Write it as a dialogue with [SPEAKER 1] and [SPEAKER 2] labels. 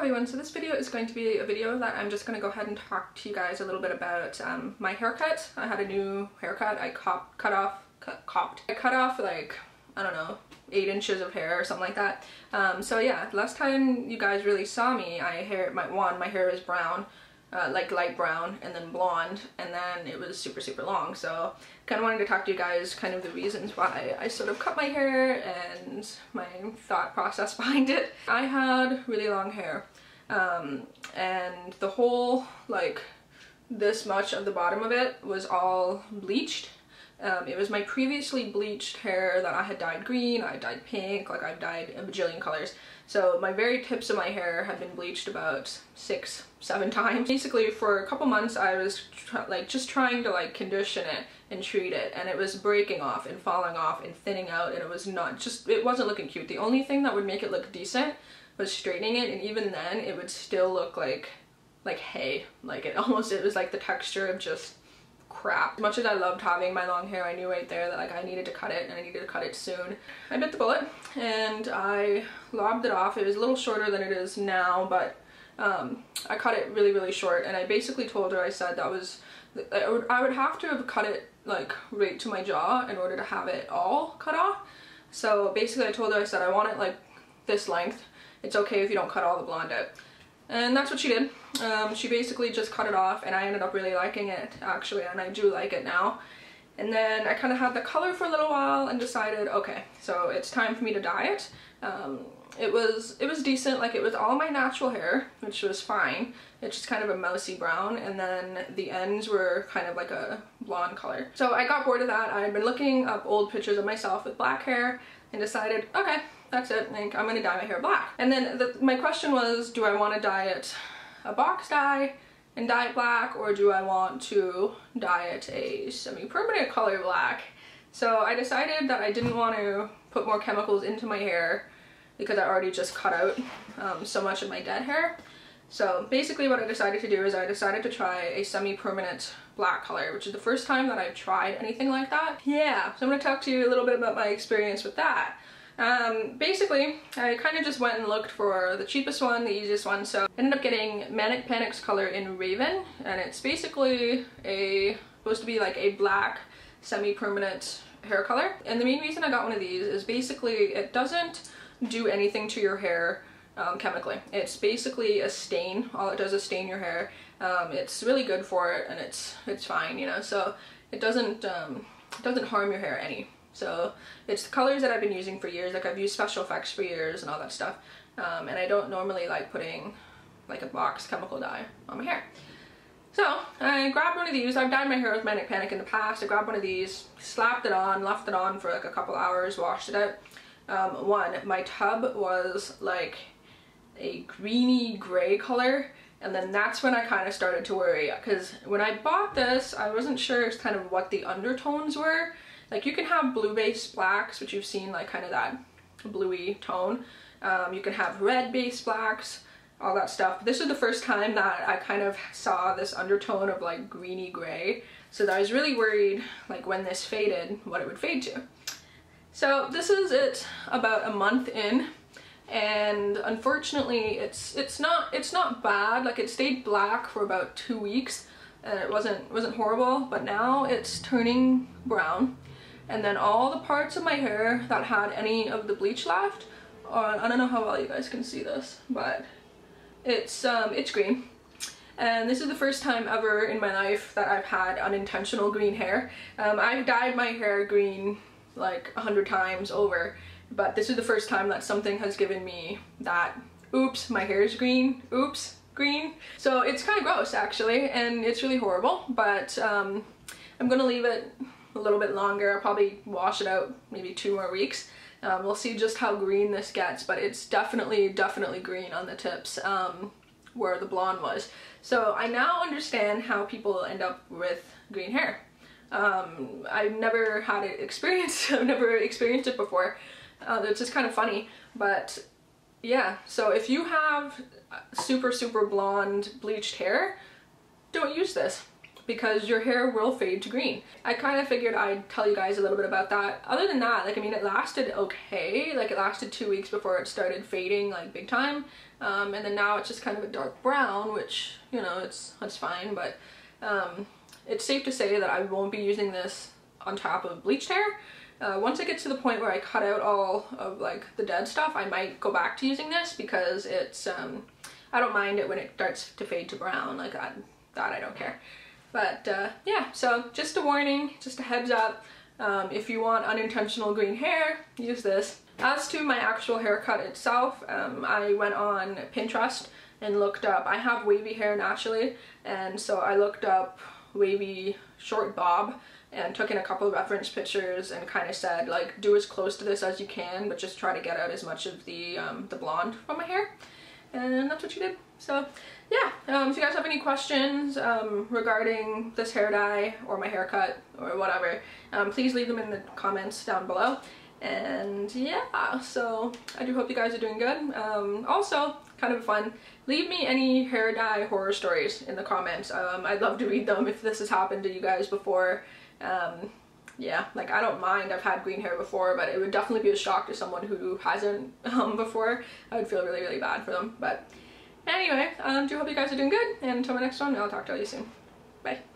[SPEAKER 1] everyone, so this video is going to be a video that I'm just going to go ahead and talk to you guys a little bit about my haircut. I had a new haircut. I cut off like, I don't know, 8 inches of hair or something like that. So yeah, last time you guys really saw me, my hair was brown, like light brown, and then blonde, and then it was super long. So kind of wanted to talk to you guys kind of the reasons why I sort of cut my hair and my thought process behind it. I had really long hair, and the whole, like, this much of the bottom of it was all bleached. It was my previously bleached hair that I had dyed green, I dyed pink, like I've dyed a bajillion colors. So my very tips of my hair had been bleached about 6-7 times. Basically for a couple months I was just trying to like condition it and treat it, and it was breaking off and falling off and thinning out, and it wasn't looking cute. The only thing that would make it look decent was straightening it, and even then it would still look like hay. Like it was like the texture of just crap. As much as I loved having my long hair, I knew right there that like I needed to cut it, and I needed to cut it soon. I bit the bullet and I lobbed it off. It was a little shorter than it is now, but I cut it really short, and I basically told her, I said that I would have to have cut it like right to my jaw in order to have it all cut off. So basically I told her, I said I want it like this length. It's okay if you don't cut all the blonde out. And that's what she did. She basically just cut it off, and I ended up really liking it actually, and I do like it now. And then I kind of had the color for a little while and decided, okay, so it's time for me to dye it. It was decent, like it was all my natural hair, which was fine. It's just kind of a mousy brown, and then the ends were kind of like a blonde color. So I got bored of that. I had been looking up old pictures of myself with black hair and decided, okay, that's it, like I'm gonna dye my hair black. And then my question was, do I want to dye it a box dye and dye it black, or do I want to dye it a semi-permanent color black? So I decided that I didn't want to put more chemicals into my hair because I already just cut out so much of my dead hair. So basically what I decided to do is I decided to try a semi-permanent black color, which is the first time that I've tried anything like that. Yeah, so I'm going to talk to you a little bit about my experience with that. Basically, I kind of just went and looked for the cheapest one, the easiest one, so I ended up getting Panic's color in Raven, and it's basically supposed to be like a black semi-permanent hair color. And the main reason I got one of these is basically it doesn't do anything to your hair chemically. It's basically a stain. All it does is stain your hair. It's really good for it, and it's fine, you know, so it doesn't harm your hair any. So it's the colors that I've been using for years. Like I've used Special Effects for years and all that stuff, and I don't normally like putting like a box chemical dye on my hair. So I grabbed one of these. I've dyed my hair with Panic in the past. I grabbed one of these, slapped it on, left it on for like a couple hours, washed it out. My tub was like a greeny gray color, and then that's when I kind of started to worry, because when I bought this I wasn't sure kind of what the undertones were. Like you can have blue based blacks, which you've seen, like kind of that bluey tone. You can have red based blacks, all that stuff. But this is the first time that I kind of saw this undertone of like greeny gray, so that I was really worried like when this faded what it would fade to. So this is it about a month in, and unfortunately it's not bad. Like it stayed black for about 2 weeks and it wasn't horrible, but now it's turning brown. And then all the parts of my hair that had any of the bleach left, I don't know how well you guys can see this, but it's green. And this is the first time ever in my life that I've had unintentional green hair. I've dyed my hair green like 100 times over, but this is the first time that something has given me that, oops, my hair is green, oops, green. So it's kind of gross actually, and it's really horrible, but I'm gonna leave it a little bit longer. I'll probably wash it out maybe 2 more weeks. We'll see just how green this gets, but it's definitely green on the tips where the blonde was. So I now understand how people end up with green hair. I've never had it experienced. I've never experienced it before. It's just kind of funny, but yeah. So if you have super blonde bleached hair, don't use this. because your hair will fade to green. I kind of figured I'd tell you guys a little bit about that. Other than that, like, I mean, it lasted okay. Like, it lasted 2 weeks before it started fading, like, big time. And then now it's just kind of a dark brown, which, you know, that's fine, but it's safe to say that I won't be using this on top of bleached hair. Once it gets to the point where I cut out all of, like, the dead stuff, I might go back to using this because it's, I don't mind it when it starts to fade to brown, like that I don't care. But yeah, so just a warning, just a heads up, if you want unintentional green hair, use this. As to my actual haircut itself, I went on Pinterest and looked up, I have wavy hair naturally, and so I looked up wavy short bob and took in a couple of reference pictures and kind of said, like, do as close to this as you can, but just try to get out as much of the blonde from my hair. And that's what she did. So yeah, if you guys have any questions regarding this hair dye or my haircut or whatever, please leave them in the comments down below. And yeah, so I do hope you guys are doing good. Also, kind of fun, leave me any hair dye horror stories in the comments. I'd love to read them if this has happened to you guys before. Yeah, like, I don't mind, I've had green hair before, but it would definitely be a shock to someone who hasn't before. I would feel really, really bad for them. But anyway, do hope you guys are doing good, and until my next one, I'll talk to you soon. Bye.